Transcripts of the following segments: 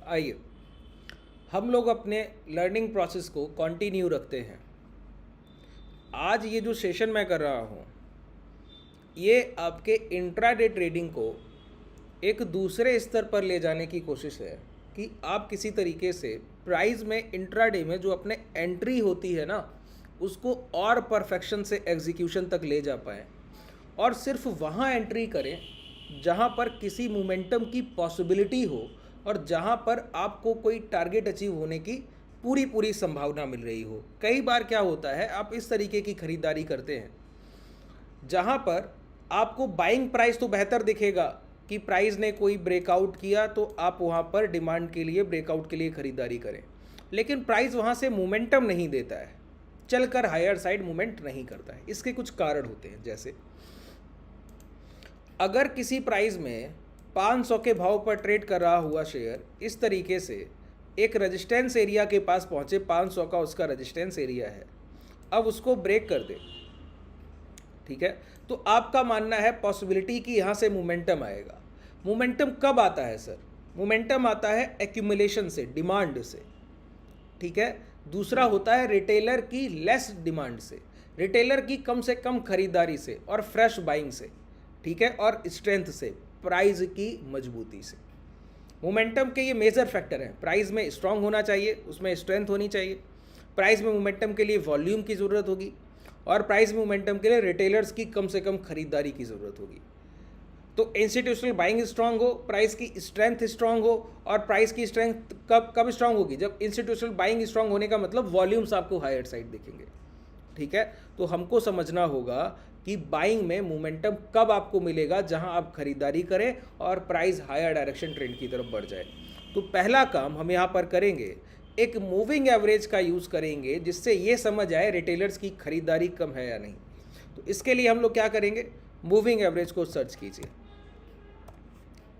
आइए हम लोग अपने लर्निंग प्रोसेस को कंटिन्यू रखते हैं। आज ये जो सेशन मैं कर रहा हूँ ये आपके इंट्राडे ट्रेडिंग को एक दूसरे स्तर पर ले जाने की कोशिश है कि आप किसी तरीके से प्राइस में इंट्राडे में जो अपने एंट्री होती है ना उसको और परफेक्शन से एग्जीक्यूशन तक ले जा पाएँ और सिर्फ वहाँ एंट्री करें जहाँ पर किसी मोमेंटम की पॉसिबिलिटी हो और जहाँ पर आपको कोई टारगेट अचीव होने की पूरी पूरी संभावना मिल रही हो। कई बार क्या होता है आप इस तरीके की खरीदारी करते हैं जहाँ पर आपको बाइंग प्राइस तो बेहतर दिखेगा कि प्राइस ने कोई ब्रेकआउट किया तो आप वहाँ पर डिमांड के लिए ब्रेकआउट के लिए खरीदारी करें, लेकिन प्राइस वहाँ से मोमेंटम नहीं देता है, चलकर हायर साइड मूवमेंट नहीं करता है। इसके कुछ कारण होते हैं, जैसे अगर किसी प्राइस में 500 के भाव पर ट्रेड कर रहा हुआ शेयर इस तरीके से एक रेजिस्टेंस एरिया के पास पहुंचे, 500 का उसका रेजिस्टेंस एरिया है, अब उसको ब्रेक कर दे, ठीक है, तो आपका मानना है पॉसिबिलिटी कि यहाँ से मोमेंटम आएगा। मोमेंटम कब आता है सर? मोमेंटम आता है एक्यूमुलेशन से, डिमांड से, ठीक है। दूसरा होता है रिटेलर की लेस डिमांड से, रिटेलर की कम से कम खरीदारी से और फ्रेश बाइंग से, ठीक है, और स्ट्रेंथ से, प्राइस की मजबूती से। मोमेंटम के ये मेजर फैक्टर हैं। प्राइस में स्ट्रांग होना चाहिए, उसमें स्ट्रेंथ होनी चाहिए, प्राइस में मोमेंटम के लिए वॉल्यूम की ज़रूरत होगी और प्राइस में मोमेंटम के लिए रिटेलर्स की कम से कम खरीदारी की ज़रूरत होगी। तो इंस्टीट्यूशनल बाइंग स्ट्रांग हो, प्राइस की स्ट्रेंथ स्ट्रांग हो, और प्राइस की स्ट्रेंथ कब स्ट्रांग होगी? जब इंस्टीट्यूशनल बाइंग स्ट्रांग होने का मतलब वॉल्यूम्स आपको हायर साइड दिखेंगे, ठीक है। तो हमको समझना होगा कि बाइंग में मोमेंटम कब आपको मिलेगा, जहां आप खरीदारी करें और प्राइस हायर डायरेक्शन ट्रेंड की तरफ बढ़ जाए। तो पहला काम हम यहाँ पर करेंगे, एक मूविंग एवरेज का यूज़ करेंगे जिससे ये समझ आए रिटेलर्स की खरीदारी कम है या नहीं। तो इसके लिए हम लोग क्या करेंगे, मूविंग एवरेज को सर्च कीजिए,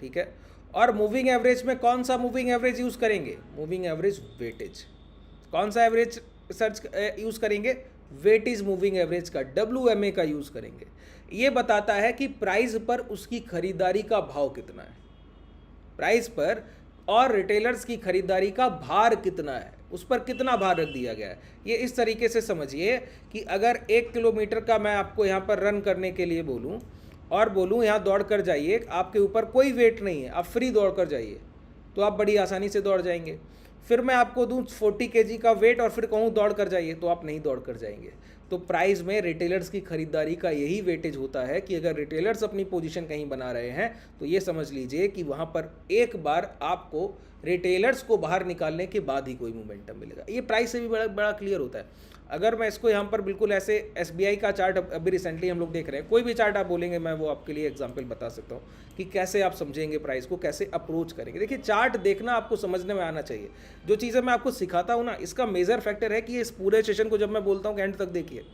ठीक है। और मूविंग एवरेज में कौन सा मूविंग एवरेज यूज़ करेंगे? Moving average weightage. कौन सा एवरेज सर्च यूज़ करेंगे? वेटेज मूविंग एवरेज का, WMA का यूज़ करेंगे। ये बताता है कि प्राइस पर उसकी खरीदारी का भाव कितना है, प्राइस पर और रिटेलर्स की खरीदारी का भार कितना है, उस पर कितना भार रख दिया गया है। ये इस तरीके से समझिए कि अगर 1 किलोमीटर का मैं आपको यहाँ पर रन करने के लिए बोलूँ और बोलूँ यहाँ दौड़ कर जाइए, आपके ऊपर कोई वेट नहीं है, आप फ्री दौड़ कर जाइए, तो आप बड़ी आसानी से दौड़ जाएंगे। फिर मैं आपको दूँ 40 kg का वेट और फिर कहूँ दौड़ कर जाइए, तो आप नहीं दौड़ कर जाएंगे। तो प्राइस में रिटेलर्स की खरीदारी का यही वेटेज होता है कि अगर रिटेलर्स अपनी पोजीशन कहीं बना रहे हैं तो ये समझ लीजिए कि वहाँ पर एक बार आपको रिटेलर्स को बाहर निकालने के बाद ही कोई मोमेंटम मिलेगा। ये प्राइस से भी बड़ा बड़ा क्लियर होता है। अगर मैं इसको यहाँ पर बिल्कुल ऐसे SBI का चार्ट अभी रिसेंटली हम लोग देख रहे हैं, कोई भी चार्ट आप बोलेंगे मैं वो आपके लिए एग्जांपल बता सकता हूँ कि कैसे आप समझेंगे प्राइस को, कैसे अप्रोच करेंगे। देखिए चार्ट देखना आपको समझने में आना चाहिए। जो चीज़ें मैं आपको सिखाता हूँ ना, इसका मेजर फैक्टर है कि इस पूरे सेशन को जब मैं बोलता हूँ कि एंड तक देखिए,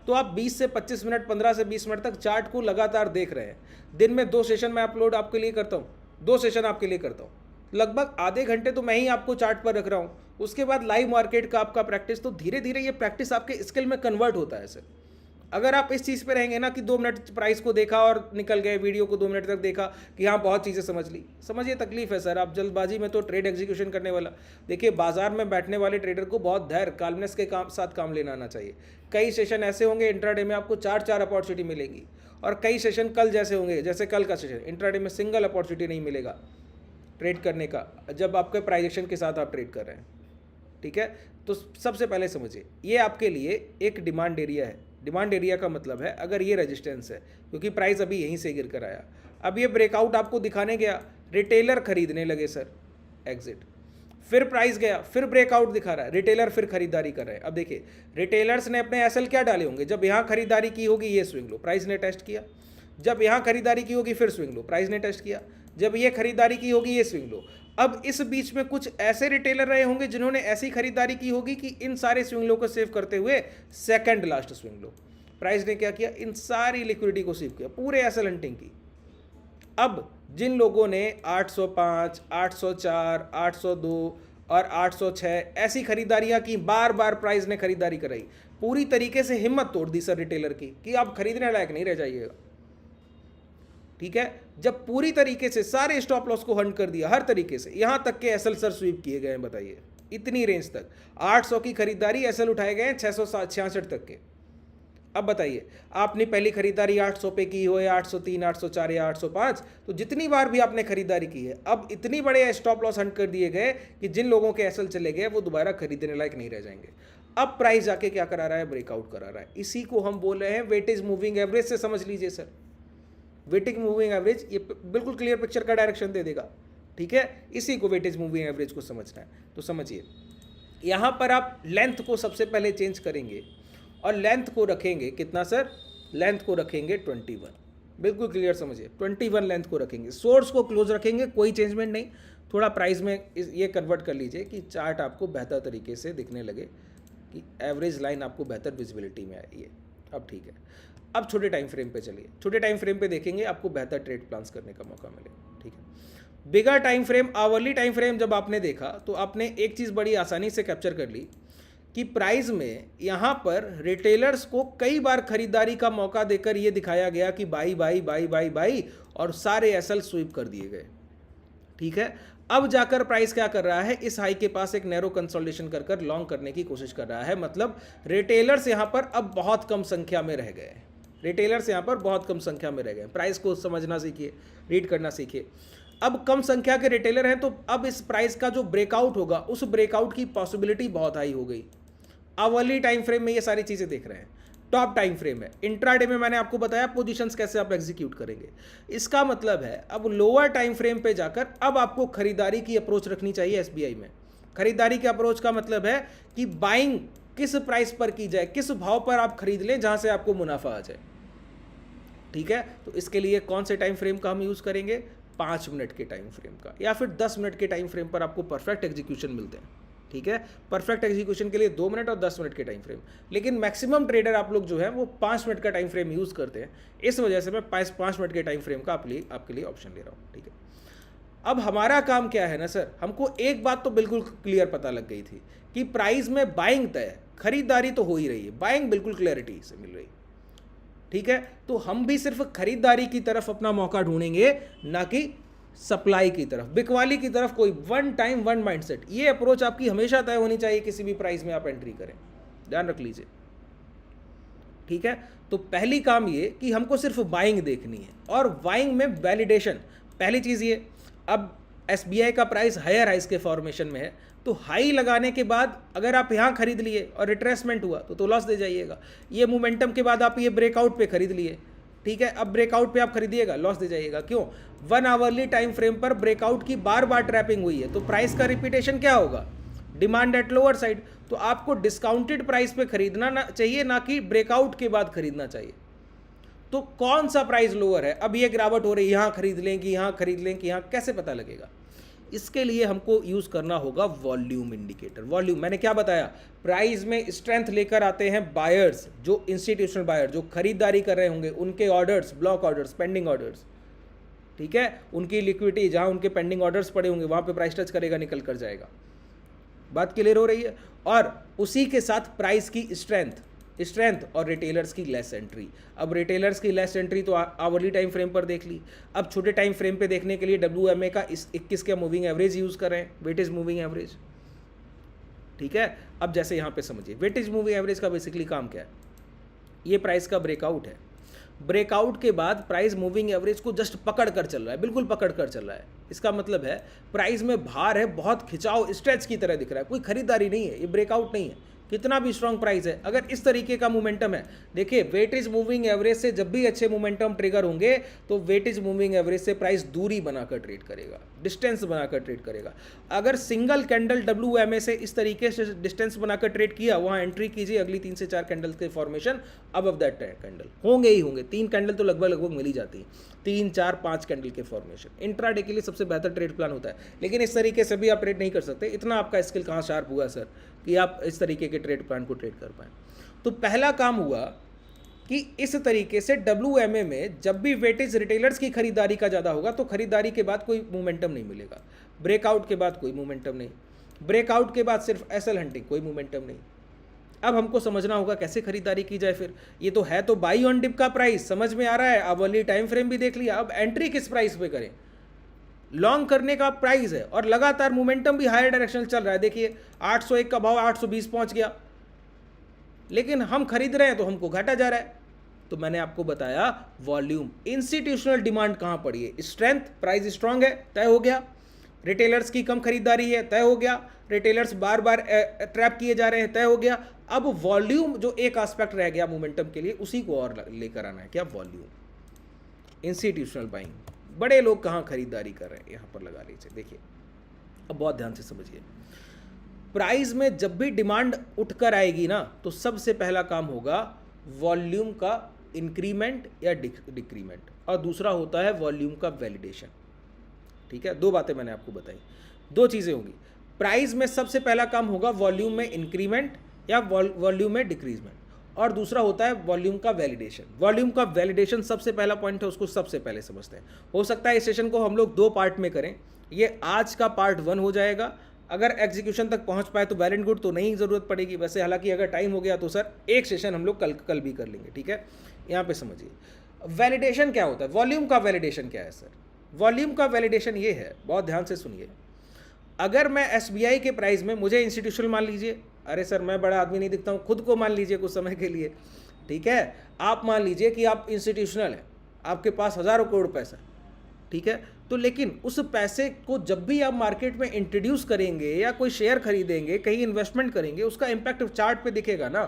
तो आप 20 से 25 मिनट, 15 से 20 मिनट तक चार्ट को लगातार देख रहे हैं। दिन में 2 सेशन मैं अपलोड आपके लिए करता हूँ, 2 सेशन आपके लिए करता हूँ, लगभग आधे घंटे तो मैं ही आपको चार्ट पर रख रहा हूँ। उसके बाद लाइव मार्केट का आपका प्रैक्टिस, तो धीरे धीरे ये प्रैक्टिस आपके स्किल में कन्वर्ट होता है सर। अगर आप इस चीज़ पे रहेंगे ना कि 2 मिनट प्राइस को देखा और निकल गए, वीडियो को 2 मिनट तक देखा कि हाँ बहुत चीज़ें समझ ली, समझिए तकलीफ है सर। आप जल्दबाजी में तो ट्रेड एग्जीक्यूशन करने वाला, देखिए बाजार में बैठने वाले ट्रेडर को बहुत धैर्य, काल्मनेस के साथ काम लेना आना चाहिए। कई सेशन ऐसे होंगे इंट्राडे में आपको 4 अपॉर्चुनिटी मिलेगी, और कई सेशन कल जैसे होंगे, जैसे कल का सेशन इंट्राडे में सिंगल अपॉर्चुनिटी नहीं मिलेगा ट्रेड करने का, जब आपके प्राइस एक्शन के साथ आप ट्रेड कर रहे हैं, ठीक है। तो सबसे पहले समझिए ये आपके लिए एक डिमांड एरिया है। डिमांड एरिया का मतलब है अगर ये रेजिस्टेंस है, क्योंकि प्राइस अभी यहीं से गिर कर आया, अब ये ब्रेकआउट आपको दिखाने गया, रिटेलर खरीदने लगे सर, एग्जिट, फिर प्राइस गया, फिर ब्रेकआउट दिखा रहा है, रिटेलर फिर खरीदारी कर रहे हैं। अब देखिए रिटेलर्स ने अपने एसएल क्या डाले होंगे, जब यहाँ खरीदारी की होगी ये स्विंग लो, प्राइस ने टेस्ट किया, जब यहाँ खरीदारी की होगी फिर स्विंग लो, प्राइस ने टेस्ट किया, जब ये खरीदारी की होगी ये स्विंग लो। अब इस बीच में कुछ ऐसे रिटेलर रहे होंगे जिन्होंने ऐसी खरीदारी की होगी कि इन सारे स्विंग लो को सेव करते हुए second last swing low price ने क्या किया, इन सारी लिक्विडिटी को सेव किया, पूरे एसएल हंटिंग की। अब जिन लोगों ने 805, 804, 802 और 806 ऐसी खरीदारियां की, बार बार प्राइस ने खरीदारी कराई, पूरी तरीके से हिम्मत तोड़ दी सर रिटेलर की कि आप खरीदने लायक नहीं रह जाइएगा, ठीक है। जब पूरी तरीके से सारे स्टॉप लॉस को हंट कर दिया हर तरीके से, यहां तक के एसएल सर स्वीप किए गए हैं, बताइए इतनी रेंज तक 800 की खरीदारी, एसएल उठाए गए हैं 666 तक के। अब बताइए आपने पहली खरीदारी 800 पे की हो या 803, 804 या 805, तो जितनी बार भी आपने खरीदारी की है, अब इतनी बड़े स्टॉप लॉस हंट कर दिए गए कि जिन लोगों के एसएल चले गए वो दोबारा खरीदने लायक नहीं रह जाएंगे। अब प्राइस जाके क्या करा रहा है, ब्रेकआउट करा रहा है। इसी को हम बोल रहे हैं वेटेज मूविंग एवरेज से समझ लीजिए सर। वेटेज मूविंग एवरेज ये बिल्कुल क्लियर पिक्चर का डायरेक्शन दे देगा, ठीक है। इसी को वेटेज मूविंग एवरेज को समझना है। तो समझिए यहाँ पर आप लेंथ को सबसे पहले चेंज करेंगे और लेंथ को रखेंगे कितना सर, लेंथ को रखेंगे 21, बिल्कुल क्लियर समझिए 21 लेंथ को रखेंगे। सोर्स को क्लोज रखेंगे, कोई चेंजमेंट नहीं। थोड़ा प्राइस में ये कन्वर्ट कर लीजिए कि चार्ट आपको बेहतर तरीके से दिखने लगे, कि एवरेज लाइन आपको बेहतर विजिबिलिटी में आई है। अब ठीक है, अब छोटे टाइम फ्रेम पे चलिए। छोटे टाइम फ्रेम पे देखेंगे आपको बेहतर ट्रेड प्लान्स करने का मौका मिलेगा, ठीक है। Bigger time frame, hourly time frame जब आपने देखा तो आपने एक चीज़ बड़ी आसानी से कैप्चर कर ली कि प्राइस में यहाँ पर रिटेलर्स को कई बार खरीदारी का मौका देकर ये दिखाया गया कि by by by by by, और सारे एसएल स्वीप कर दिए गए, ठीक है। अब जाकर प्राइस क्या कर रहा है, इस हाई के पास एक नैरो कंसोलिडेशन कर कर लॉन्ग करने की कोशिश कर रहा है। मतलब रिटेलर्स यहाँ पर अब बहुत कम संख्या में रह गए, रिटेलर्स यहाँ पर बहुत कम संख्या में रह गए। प्राइस को समझना सीखिए, रीड करना सीखिए। अब कम संख्या के रिटेलर हैं तो अब इस प्राइस का जो ब्रेकआउट होगा उस ब्रेकआउट की पॉसिबिलिटी बहुत हाई हो गई। आवरली टाइम फ्रेम में ये सारी चीजें देख रहे हैं। टॉप टाइम फ्रेम है, इंट्राडे में मैंने आपको बताया पोजीशंस कैसे आप एग्जीक्यूट करेंगे। इसका मतलब है अब लोअर टाइम फ्रेम पे जाकर अब आपको खरीदारी की अप्रोच रखनी चाहिए। एसबीआई में खरीदारी की अप्रोच का मतलब है कि बाइंग किस प्राइस पर की जाए, किस भाव पर आप खरीद लें जहां से आपको मुनाफा आ जाए, ठीक है। तो इसके लिए कौन से टाइम फ्रेम का हम यूज करेंगे, 5 मिनट के टाइम फ्रेम का, या फिर 10 मिनट के टाइम फ्रेम पर आपको परफेक्ट एग्जीक्यूशन मिलते हैं, ठीक है। परफेक्ट एग्जीक्यूशन के लिए 2 मिनट और 10 मिनट के टाइम फ्रेम, लेकिन मैक्सिमम ट्रेडर आप लोग जो है वो 5 मिनट का टाइम फ्रेम यूज करते हैं। इस वजह से मैं 5 मिनट के टाइम फ्रेम का आपके लिए ऑप्शन ले रहा हूँ, ठीक है। अब हमारा काम क्या है ना सर, हमको एक बात तो बिल्कुल क्लियर पता लग गई थी कि प्राइस में बाइंग तय है, खरीदारी तो हो ही रही है, बाइंग बिल्कुल क्लैरिटी से मिल रही, ठीक है। तो हम भी सिर्फ खरीदारी की तरफ अपना मौका ढूंढेंगे, ना कि सप्लाई की तरफ, बिकवाली की तरफ। कोई वन टाइम वन माइंडसेट, ये अप्रोच आपकी हमेशा तय होनी चाहिए किसी भी प्राइस में आप एंट्री करें, ध्यान रख लीजिए, ठीक है। तो पहली काम ये कि हमको सिर्फ बाइंग देखनी है, और बाइंग में वैलिडेशन पहली चीज ये। अब एसबीआई का प्राइस हायर हाइस के फॉर्मेशन में है, तो हाई लगाने के बाद अगर आप यहाँ खरीद लिए और रिट्रेसमेंट हुआ तो लॉस दे जाइएगा। ये मोमेंटम के बाद आप ये ब्रेकआउट पे खरीद लिए, ठीक है। अब ब्रेकआउट पे आप खरीदिएगा, लॉस दे जाइएगा। क्यों, 1 आवरली टाइम फ्रेम पर ब्रेकआउट की बार बार ट्रैपिंग हुई है, तो प्राइस का रिपीटेशन क्या होगा, डिमांड एट लोअर साइड। तो आपको डिस्काउंटेड प्राइस पे खरीदना चाहिए, ना कि ब्रेकआउट के बाद खरीदना चाहिए। तो कौन सा प्राइस लोअर है, अब ये गिरावट हो रही है, यहाँ खरीद लें कि यहाँ खरीद लें कि यहाँ, कैसे पता लगेगा। इसके लिए हमको यूज करना होगा वॉल्यूम इंडिकेटर। वॉल्यूम मैंने क्या बताया, प्राइस में स्ट्रेंथ लेकर आते हैं बायर्स, जो इंस्टीट्यूशनल बायर जो खरीदारी कर रहे होंगे, उनके orders, block orders, pending orders, ठीक है। उनकी लिक्विडिटी, जहां उनके पेंडिंग ऑर्डर्स पड़े होंगे वहां पे प्राइस टच करेगा, निकल कर जाएगा। बात क्लियर हो रही है। और उसी के साथ प्राइस की स्ट्रेंथ और रिटेलर्स की लेस एंट्री। अब रिटेलर्स की लेस एंट्री तो आवरली टाइम फ्रेम पर देख ली। अब छोटे टाइम फ्रेम पे देखने के लिए WMA का 21 का मूविंग एवरेज यूज करें, वेटेज मूविंग एवरेज, ठीक है। अब जैसे यहाँ पे समझिए वेटेज मूविंग एवरेज का बेसिकली काम क्या है, ये प्राइस का ब्रेकआउट है। ब्रेकआउट के बाद प्राइस मूविंग एवरेज को जस्ट पकड़ कर चल रहा है, बिल्कुल पकड़ कर चल रहा है। इसका मतलब है प्राइस में भार है, बहुत खिंचाव, स्ट्रेच की तरह दिख रहा है, कोई खरीदारी नहीं है, ये ब्रेकआउट नहीं है। कितना भी स्ट्रॉन्ग प्राइस है, अगर इस तरीके का मोमेंटम है, देखिए वेटेज मूविंग एवरेज से जब भी अच्छे मोमेंटम ट्रिगर होंगे तो वेटेज मूविंग एवरेज से प्राइस दूरी बनाकर ट्रेड करेगा, डिस्टेंस बनाकर ट्रेड करेगा। अगर सिंगल कैंडल WMA से इस तरीके से डिस्टेंस बनाकर ट्रेड किया, वहां एंट्री कीजिए, अगली 3 से 4 कैंडल के फॉर्मेशन अबव दैट कैंडल होंगे ही होंगे। 3 कैंडल तो लगभग मिल ही जाती है, 3, 4, 5 कैंडल के फॉर्मेशन इंट्राडे के लिए सबसे बेहतर ट्रेड प्लान होता है। लेकिन इस तरीके से भी आप ट्रेड नहीं कर सकते, इतना आपका स्किल कहाँ शार्प हुआ सर कि आप इस तरीके के ट्रेड प्लान को ट्रेड कर पाएं। तो पहला काम हुआ कि इस तरीके से WMA में जब भी वेटेज रिटेलर्स की खरीदारी का ज़्यादा होगा तो खरीदारी के बाद कोई मोमेंटम नहीं मिलेगा, ब्रेकआउट के बाद कोई मोमेंटम नहीं, ब्रेकआउट के बाद सिर्फ एसएल हंटिंग, कोई मोमेंटम नहीं। अब हमको समझना होगा कैसे खरीदारी की जाए। फिर ये तो है, तो बाई ऑन डिप का प्राइस समझ में आ रहा है, अब अर्ली टाइम फ्रेम भी देख लिया, अब एंट्री किस प्राइस पे करें, लॉन्ग करने का प्राइस है और लगातार मोमेंटम भी हायर डायरेक्शन चल रहा है। देखिए 801 का भाव 820 पहुंच गया, लेकिन हम खरीद रहे हैं तो हमको घाटा जा रहा है। तो मैंने आपको बताया वॉल्यूम, इंस्टीट्यूशनल डिमांड कहां पड़ी है, स्ट्रेंथ, प्राइस स्ट्रांग है, तय हो गया। रिटेलर्स की कम खरीदारी है, तय हो गया। रिटेलर्स बार बार ट्रैप किए जा रहे हैं, तय हो गया। अब वॉल्यूम जो एक एस्पेक्ट रह गया मोमेंटम के लिए, उसी को और लेकर आना है, क्या, वॉल्यूम, इंस्टीट्यूशनल बाइंग, बड़े लोग कहां खरीदारी कर रहे हैं, यहां पर लगा लीजिए। देखिए अब बहुत ध्यान से समझिए, प्राइस में जब भी डिमांड उठकर आएगी ना, तो सबसे पहला काम होगा वॉल्यूम का इंक्रीमेंट या डिक्रीमेंट, और दूसरा होता है वॉल्यूम का वैलिडेशन। ठीक है, दो बातें मैंने आपको बताई, दो चीज़ें होंगी। प्राइस में सबसे पहला काम होगा वॉल्यूम में इंक्रीमेंट या वॉल्यूम में डिक्रीजमेंट, और दूसरा होता है वॉल्यूम का वैलिडेशन। वॉल्यूम का वैलिडेशन सबसे पहला पॉइंट है, उसको सबसे पहले समझते हैं। हो सकता है इस सेशन को हम लोग दो पार्ट में करें, ये आज का पार्ट 1 हो जाएगा। अगर एग्जीक्यूशन तक पहुंच पाए तो वेल एंड गुड, तो नहीं ज़रूरत पड़ेगी वैसे। हालांकि अगर टाइम हो गया तो सर एक सेशन हम लोग कल भी कर लेंगे। ठीक है, यहाँ पे समझिए वैलिडेशन क्या होता है, वॉल्यूम का वैलिडेशन क्या है सर। वॉल्यूम का वैलिडेशन ये है, बहुत ध्यान से सुनिए। अगर मैं एसबीआई के प्राइस में, मुझे इंस्टीट्यूशनल मान लीजिए, अरे सर मैं बड़ा आदमी नहीं दिखता हूँ, खुद को मान लीजिए कुछ समय के लिए, ठीक है, आप मान लीजिए कि आप इंस्टीट्यूशनल हैं, आपके पास हज़ारों करोड़ पैसा, ठीक है, तो लेकिन उस पैसे को जब भी आप मार्केट में इंट्रोड्यूस करेंगे या कोई शेयर खरीदेंगे, कहीं इन्वेस्टमेंट करेंगे, उसका इम्पैक्ट चार्ट पे दिखेगा ना,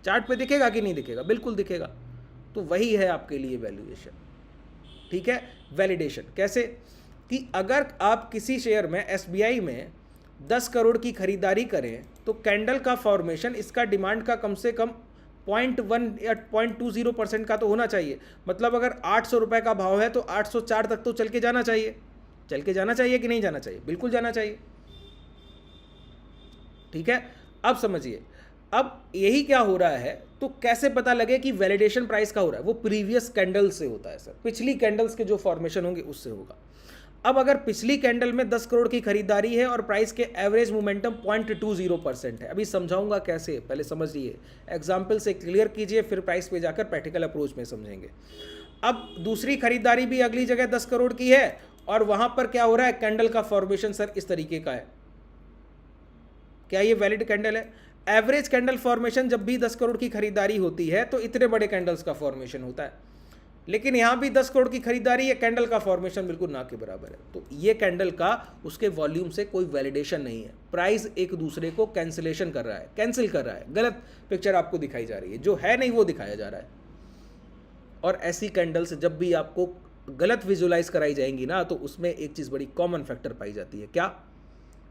चार्ट पे दिखेगा कि नहीं दिखेगा, बिल्कुल दिखेगा। तो वही है आपके लिए वैल्यूएशन। ठीक है, वैलिडेशन कैसे, कि अगर आप किसी शेयर में एसबीआई में 10 करोड़ की खरीदारी करें तो कैंडल का फॉर्मेशन इसका डिमांड का कम से कम 0.1 या 0.20% का तो होना चाहिए। मतलब अगर 800 रुपये का भाव है तो 804 तक तो चल के जाना चाहिए। चल के जाना चाहिए कि नहीं जाना चाहिए, बिल्कुल जाना चाहिए। ठीक है, अब समझिए, अब यही क्या हो रहा है, तो कैसे पता लगे कि वैलिडेशन प्राइस का हो रहा है, वो प्रीवियस कैंडल से होता है सर, पिछली कैंडल्स के जो फॉर्मेशन होंगे उससे होगा। अब अगर पिछली कैंडल में 10 करोड़ की खरीदारी है और प्राइस के एवरेज मोमेंटम 0.20% है, अभी समझाऊंगा कैसे, पहले समझिए, एग्जाम्पल से क्लियर कीजिए, फिर प्राइस पे जाकर प्रैक्टिकल अप्रोच में समझेंगे। अब दूसरी खरीदारी भी अगली जगह 10 करोड़ की है और वहां पर क्या हो रहा है, कैंडल का फॉर्मेशन सर इस तरीके का है, क्या ये वैलिड कैंडल है? एवरेज कैंडल फॉर्मेशन जब भी 10 करोड़ की खरीदारी होती है तो इतने बड़े कैंडल्स का फॉर्मेशन होता है, लेकिन यहां भी 10 करोड़ की खरीदारी है, कैंडल का फॉर्मेशन बिल्कुल ना के बराबर है। तो ये कैंडल का उसके वॉल्यूम से कोई वैलिडेशन नहीं है, प्राइस एक दूसरे को कैंसिलेशन कर रहा है, कैंसिल कर रहा है, गलत पिक्चर आपको दिखाई जा रही है, जो है नहीं वो दिखाया जा रहा है। और ऐसी कैंडल्स जब भी आपको गलत विजुलाइज कराई जाएंगी ना, तो उसमें एक चीज़ बड़ी कॉमन फैक्टर पाई जाती है, क्या,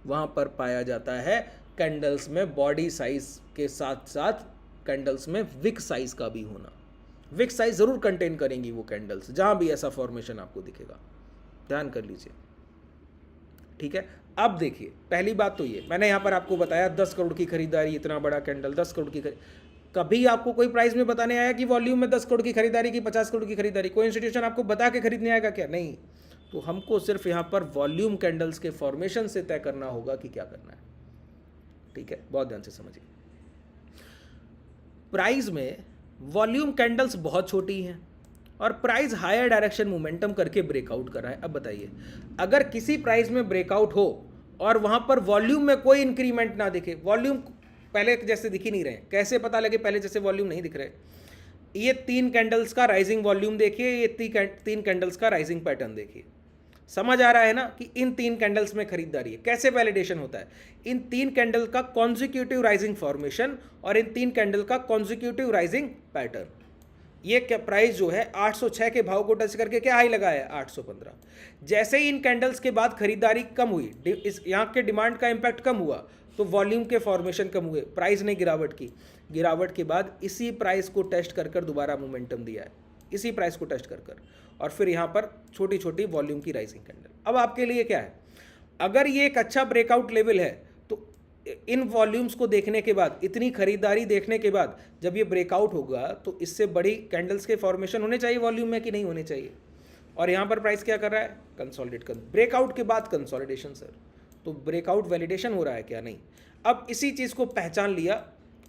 वहां पर पाया जाता है कैंडल्स में बॉडी साइज के साथ साथ कैंडल्स में विक साइज का भी होना। विक साइज जरूर कंटेन करेंगी वो कैंडल्स, जहां भी ऐसा फॉर्मेशन आपको दिखेगा, ध्यान कर लीजिए। ठीक है, अब देखिए, पहली बात तो ये मैंने यहां पर आपको बताया 10 करोड़ की खरीदारी, इतना बड़ा कैंडल, 10 करोड़ की कभी आपको कोई प्राइस में बताने आया कि वॉल्यूम में 10 करोड़ की खरीदारी की, 50 करोड़ की खरीदारी, कोई इंस्टीट्यूशन आपको बता के खरीदने आएगा क्या? नहीं। तो हमको सिर्फ यहां पर वॉल्यूम कैंडल्स के फॉर्मेशन से तय करना होगा कि क्या करना है। ठीक है, बहुत ध्यान से समझिए। प्राइस में वॉल्यूम कैंडल्स बहुत छोटी हैं और प्राइस हायर डायरेक्शन मोमेंटम करके ब्रेकआउट कर रहा है। अब बताइए, अगर किसी प्राइस में ब्रेकआउट हो और वहां पर वॉल्यूम में कोई इंक्रीमेंट ना दिखे, वॉल्यूम पहले जैसे दिख ही नहीं रहे, कैसे पता लगे पहले जैसे वॉल्यूम नहीं दिख रहे? ये 3 कैंडल्स का राइजिंग वॉल्यूम देखिए, ये 3 कैंडल्स का राइजिंग पैटर्न देखिए, समझ आ रहा है ना कि इन 3 कैंडल्स में खरीदारी है। कैसे वैलिडेशन होता है? इन 3 कैंडल का कॉन्जिक्यूटिव राइजिंग फॉर्मेशन और इन 3 कैंडल का कॉन्जिक्यूटिव राइजिंग पैटर्न। ये क्या प्राइस जो है 806 के भाव को टच करके क्या हाई लगा है, 815। जैसे ही इन कैंडल्स के बाद खरीदारी कम हुई, इस यहाँ के डिमांड का इंपैक्ट कम हुआ, तो वॉल्यूम के फॉर्मेशन कम हुए, प्राइस ने गिरावट की। गिरावट के बाद इसी प्राइस को टेस्ट कर कर दोबारा मोमेंटम दिया है, इसी प्राइस को टेस्ट कर कर, और फिर यहाँ पर छोटी छोटी वॉल्यूम की राइजिंग कैंडल। अब आपके लिए क्या है, अगर ये एक अच्छा ब्रेकआउट लेवल है तो इन वॉल्यूम्स को देखने के बाद, इतनी खरीदारी देखने के बाद जब ये ब्रेकआउट होगा तो इससे बड़ी कैंडल्स के फॉर्मेशन होने चाहिए वॉल्यूम में कि नहीं होने चाहिए? और यहाँ पर प्राइस क्या कर रहा है, कंसोलिडेट कर, ब्रेकआउट के बाद कंसोलिडेशन सर, तो ब्रेकआउट वैलिडेशन हो रहा है क्या? नहीं। अब इसी चीज़ को पहचान लिया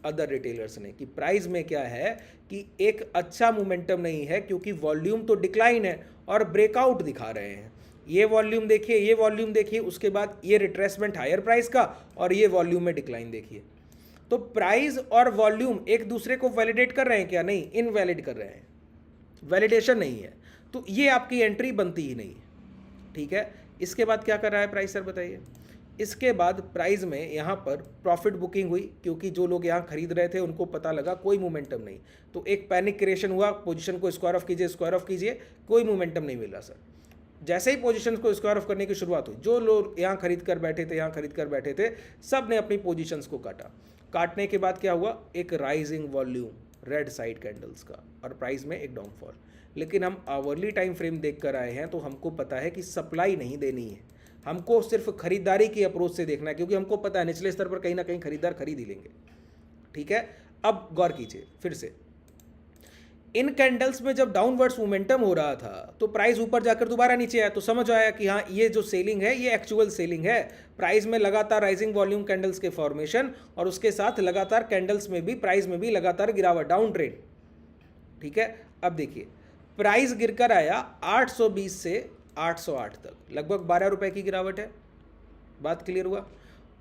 अदर रिटेलर्स ने कि प्राइस में क्या है कि एक अच्छा मोमेंटम नहीं है, क्योंकि वॉल्यूम तो डिक्लाइन है और ब्रेकआउट दिखा रहे हैं। ये वॉल्यूम देखिए, ये वॉल्यूम देखिए, उसके बाद ये रिट्रेसमेंट हायर प्राइस का, और ये वॉल्यूम में डिक्लाइन देखिए। तो प्राइस और वॉल्यूम एक दूसरे को वैलिडेट कर रहे हैं क्या? नहीं, इनवैलिड कर रहे हैं, वैलिडेशन नहीं है, तो ये आपकी एंट्री बनती ही नहीं है। ठीक है, इसके बाद क्या कर रहा है प्राइस सर बताइए? इसके बाद प्राइस में यहाँ पर प्रॉफिट बुकिंग हुई, क्योंकि जो लोग यहाँ खरीद रहे थे उनको पता लगा कोई मोमेंटम नहीं, तो एक पैनिक क्रिएशन हुआ, पोजीशन को स्क्वायर ऑफ कीजिए, स्क्वायर ऑफ कीजिए, कोई मोमेंटम नहीं मिल रहा सर। जैसे ही पोजीशन को स्क्वायर ऑफ करने की शुरुआत हुई, जो लोग यहाँ खरीद कर बैठे थे, यहाँ खरीद कर बैठे थे, सब ने अपनी पोजीशंस को काटा। काटने के बाद क्या हुआ? एक rising volume red side candles का, और प्राइस में एक डाउनफॉल। लेकिन हम आवरली टाइम फ्रेम देख कर आए हैं, तो हमको पता है कि सप्लाई नहीं देनी है, हमको सिर्फ खरीदारी की अप्रोच से देखना है, क्योंकि हमको पता है निचले स्तर पर कहीं ना कहीं खरीदार खरीद ही लेंगे। ठीक है, अब गौर कीजिए फिर से, इन कैंडल्स में जब डाउनवर्ड्स मोमेंटम हो रहा था तो प्राइस ऊपर जाकर दोबारा नीचे आया, तो समझ आया कि हाँ ये जो सेलिंग है ये एक्चुअल सेलिंग है। प्राइस में लगातार राइजिंग वॉल्यूम कैंडल्स के फॉर्मेशन, और उसके साथ लगातार कैंडल्स में भी, प्राइस में भी लगातार गिरावट, डाउन ट्रेंड। ठीक है, अब देखिए प्राइस गिरकर आया 820 से 808 तक, लगभग 12 रुपए की गिरावट है। बात क्लियर हुआ?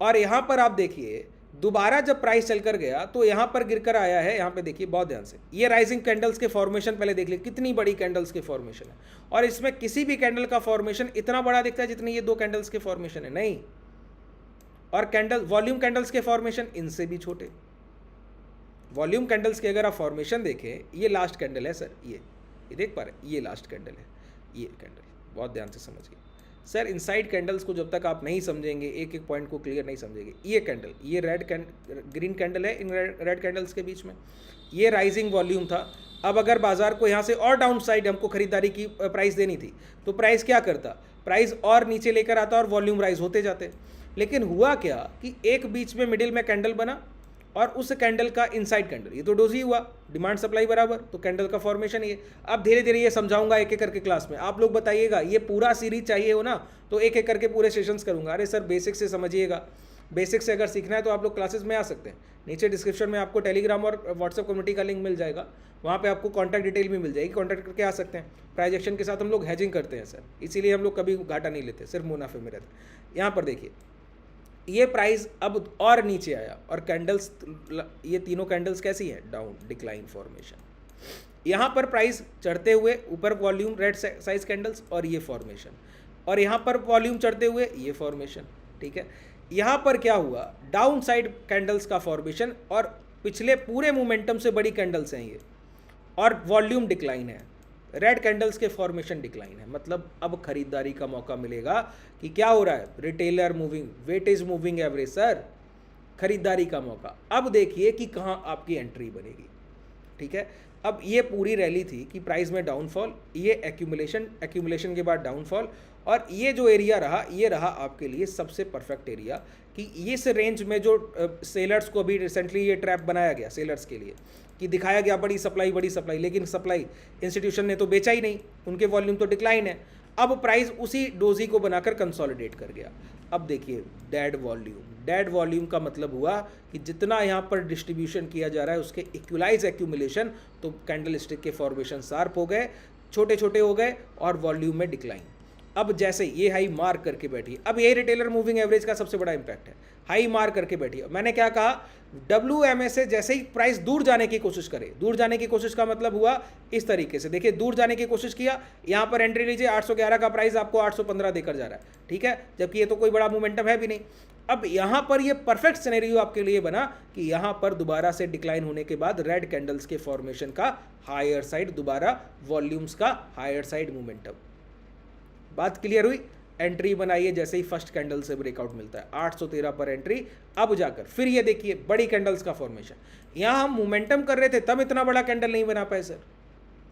और यहाँ पर आप देखिए दोबारा जब प्राइस चलकर गया तो यहाँ पर गिरकर आया है, यहाँ पे देखिए बहुत ध्यान से, ये राइजिंग कैंडल्स के फॉर्मेशन पहले देख लीजिए, कितनी बड़ी कैंडल्स के फॉर्मेशन है, और इसमें किसी भी कैंडल का फॉर्मेशन इतना बड़ा दिखता है जितनी ये दो कैंडल्स के फॉर्मेशन है? नहीं। और कैंडल वॉल्यूम कैंडल्स के फॉर्मेशन इनसे भी छोटे। वॉल्यूम कैंडल्स के अगर आप फॉर्मेशन देखें, ये लास्ट कैंडल है सर, ये देख पा रहे हैं, ये लास्ट कैंडल है, ये कैंडल, बहुत ध्यान से समझिए सर। इनसाइड कैंडल्स को जब तक आप नहीं समझेंगे, एक एक पॉइंट को क्लियर नहीं समझेंगे, ये कैंडल, ये ग्रीन कैंडल है, इन रेड कैंडल्स के बीच में ये राइजिंग वॉल्यूम था। अब अगर बाजार को यहाँ से और डाउन साइड हमको खरीदारी की प्राइस देनी थी, तो प्राइस क्या करता? प्राइस और नीचे लेकर आता और वॉल्यूम राइज होते जाते। लेकिन हुआ क्या कि एक बीच में मिडिल में कैंडल बना, और उस कैंडल का इनसाइड कैंडल, ये तो डोजी हुआ, डिमांड सप्लाई बराबर, तो कैंडल का फॉर्मेशन ये। अब धीरे धीरे ये समझाऊंगा एक एक करके क्लास में, आप लोग बताइएगा, ये पूरा सीरीज चाहिए हो ना तो एक एक करके पूरे सेशंस करूंगा। अरे सर बेसिक से समझिएगा, बेसिक से अगर सीखना है तो आप लोग क्लासेस में आ सकते हैं। नीचे डिस्क्रिप्शन में आपको टेलीग्राम और व्हाट्सएप कम्युनिटी का लिंक मिल जाएगा, वहाँ पे आपको कॉन्टैक्ट डिटेल भी मिल जाएगी, कॉन्टैक्ट करके आ सकते हैं। प्राइस एक्शन के साथ हम लोग हेजिंग करते हैं सर, इसीलिए हम लोग कभी घाटा नहीं लेते, सिर्फ मुनाफे में रहते। यहाँ पर देखिए ये प्राइस अब और नीचे आया, और कैंडल्स, ये तीनों कैंडल्स कैसी हैं? Down, decline formation. यहाँ पर प्राइस चढ़ते हुए ऊपर वॉल्यूम रेड साइज कैंडल्स और ये फॉर्मेशन, और यहाँ पर वॉल्यूम चढ़ते हुए ये फॉर्मेशन। ठीक है, यहाँ पर क्या हुआ? डाउन साइड कैंडल्स का फॉर्मेशन, और पिछले पूरे मोमेंटम से बड़ी कैंडल्स हैं ये, और वॉल्यूम डिक्लाइन है, रेड कैंडल्स के फॉर्मेशन डिक्लाइन है। मतलब अब खरीदारी का मौका मिलेगा कि क्या हो रहा है? Retailer moving, weightage moving average sir, खरीदारी का मौका। अब देखिए कि कहाँ आपकी एंट्री बनेगी। ठीक है, अब ये पूरी रैली थी कि प्राइस में डाउनफॉल, ये एक्यूमुलेशन के बाद डाउनफॉल, और ये जो एरिया रहा, ये रहा आपके लिए सबसे परफेक्ट एरिया कि इस रेंज में जो सेलर्स को भी रिसेंटली ये ट्रैप बनाया गया सेलर्स के लिए कि दिखाया गया बड़ी सप्लाई, लेकिन सप्लाई इंस्टीट्यूशन ने तो बेचा ही नहीं, उनके वॉल्यूम तो डिक्लाइन है। अब प्राइस उसी डोजी को बनाकर कंसोलिडेट कर गया। अब देखिए डेड वॉल्यूम का मतलब हुआ कि जितना यहाँ पर डिस्ट्रीब्यूशन किया जा रहा है उसके इक्वलाइज एक्यूमुलेशन, तो कैंडल स्टिक के फॉर्मेशन शार्प हो गए, छोटे छोटे हो गए, और वॉल्यूम में डिक्लाइन। अब जैसे ये हाई मार करके बैठी है, अब ये रिटेलर मूविंग एवरेज का सबसे बड़ा इंपैक्ट है, हाई मार करके बैठी है। मैंने क्या कहा? WMA से जैसे ही प्राइस दूर जाने की कोशिश करे, दूर जाने की कोशिश का मतलब हुआ इस तरीके से, देखिए दूर जाने की कोशिश किया, यहाँ पर एंट्री लीजिए, 811 का प्राइस आपको 815 देकर जा रहा है। ठीक है, जबकि ये तो कोई बड़ा मोमेंटम है भी नहीं। अब यहाँ पर ये परफेक्ट सिनेरियो आपके लिए बना कि यहाँ पर दोबारा से डिक्लाइन होने के बाद रेड कैंडल्स के फॉर्मेशन का हायर साइड, दोबारा वॉल्यूम्स का हायर साइड मोमेंटम। बात क्लियर हुई? एंट्री बनाइए जैसे ही फर्स्ट कैंडल से ब्रेकआउट मिलता है, 813 पर एंट्री। अब जाकर फिर ये देखिए बड़ी कैंडल्स का फॉर्मेशन, यहाँ हम मोमेंटम कर रहे थे तब इतना बड़ा कैंडल नहीं बना पाए सर,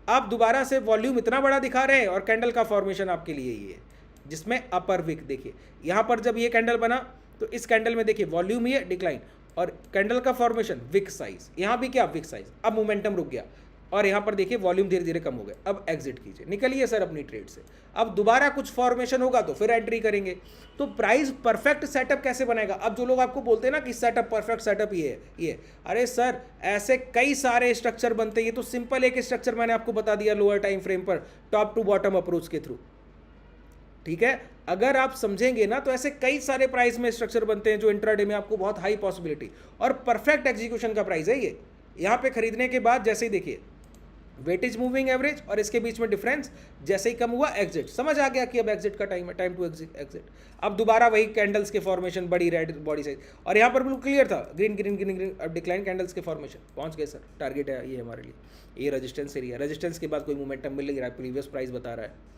आप दोबारा से वॉल्यूम इतना बड़ा दिखा रहे हैं और कैंडल का फॉर्मेशन आपके लिए ये है जिसमें अपर विक देखिए, यहाँ पर जब ये कैंडल बना तो इस कैंडल में देखिए वॉल्यूम ही है डिक्लाइन, और कैंडल का फॉर्मेशन विक साइज, यहाँ भी क्या विक साइज। अब मोमेंटम रुक गया, और यहाँ पर देखिए वॉल्यूम धीरे धीरे कम हो गया। अब एग्जिट कीजिए, निकलिए सर अपनी ट्रेड से। अब दोबारा कुछ फॉर्मेशन होगा तो फिर एंट्री करेंगे। तो प्राइस परफेक्ट सेटअप कैसे बनाएगा? अब जो लोग आपको बोलते हैं ना कि सेटअप परफेक्ट सेटअप ये है, ये, अरे सर ऐसे कई सारे स्ट्रक्चर बनते हैं, ये तो सिंपल एक स्ट्रक्चर मैंने आपको बता दिया लोअर टाइम फ्रेम पर टॉप टू बॉटम अप्रोच के थ्रू। ठीक है, अगर आप समझेंगे ना तो ऐसे कई सारे प्राइस में स्ट्रक्चर बनते हैं जो इंट्राडे में आपको बहुत हाई पॉसिबिलिटी और परफेक्ट एग्जीक्यूशन का प्राइस है ये। यहाँ पे खरीदने के बाद जैसे ही देखिए वेटेज मूविंग एवरेज और इसके बीच में डिफरेंस जैसे ही कम हुआ एग्जिट, समझ आ गया कि अब एग्जिट का टाइम है, टाइम टू एग्जिट। अब दोबारा वही कैंडल्स के फॉर्मेशन, बड़ी रेड बॉडी साइज, और यहाँ पर बिल्कुल क्लियर था ग्रीन ग्रीन ग्रीन ग्रीन। अब डिक्लाइन कैंडल्स के फॉर्मेशन पहुंच गए सर, टारगेट है ये हमारे लिए, ये रेजिस्टेंस एरिया, रेजिस्टेंस के बाद कोई मोमेंटम मिल नहीं रहा है, प्रीवियस प्राइस बता रहा है।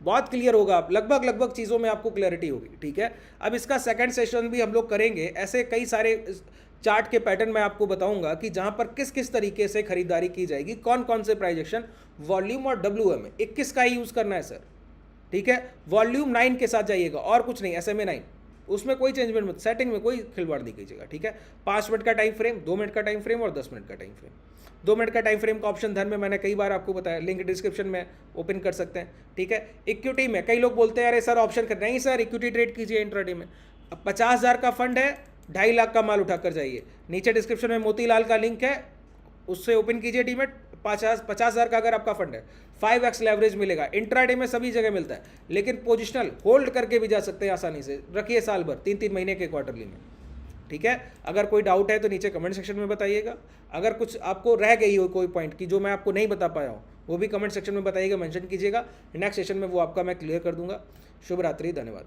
बहुत क्लियर होगा, आप लगभग चीज़ों में आपको क्लैरिटी होगी। ठीक है, अब इसका सेकंड सेशन भी हम लोग करेंगे, ऐसे कई सारे चार्ट के पैटर्न मैं आपको बताऊंगा कि जहां पर किस किस तरीके से खरीदारी की जाएगी, कौन कौन से प्राइस एक्शन, वॉल्यूम और WM 21 का ही यूज करना है सर। ठीक है, वॉल्यूम 9 के साथ जाइएगा और कुछ नहीं, SMA 9, उसमें कोई चेंजमेंट मत, सेटिंग में कोई खिलवाड़ नहीं कीजिएगा। ठीक है, 5 मिनट का टाइम फ्रेम, 2 मिनट का टाइम फ्रेम और 10 मिनट का टाइम फ्रेम। 2 मिनट का टाइम फ्रेम का ऑप्शन धन में मैंने कई बार आपको बताया, लिंक डिस्क्रिप्शन में ओपन कर सकते हैं। ठीक है, इक्विटी में कई लोग बोलते हैं अरे सर ऑप्शन कर, नहीं सर इक्विटी ट्रेड कीजिए इंट्राडे में। अब 50,000 का फंड है, 2.5 लाख का माल उठाकर जाइए, नीचे डिस्क्रिप्शन में मोतीलाल का लिंक है, उससे ओपन कीजिए डीमेट। 50,000 का अगर आपका फंड है, 5x लेवरेज मिलेगा। इंट्राडे में सभी जगह मिलता है, लेकिन पोजिशनल होल्ड करके भी जा सकते हैं आसानी से, रखिए साल भर, 3-3 महीने के क्वार्टरली में। ठीक है, अगर कोई डाउट है तो नीचे कमेंट सेक्शन में बताइएगा। अगर कुछ आपको रह गई हो कोई पॉइंट की जो मैं आपको नहीं बता पाया हूँ, वो भी कमेंट सेक्शन में बताइएगा, मेंशन कीजिएगा, नेक्स्ट सेशन में वो आपका मैं क्लियर कर दूंगा। शुभ रात्रि, धन्यवाद।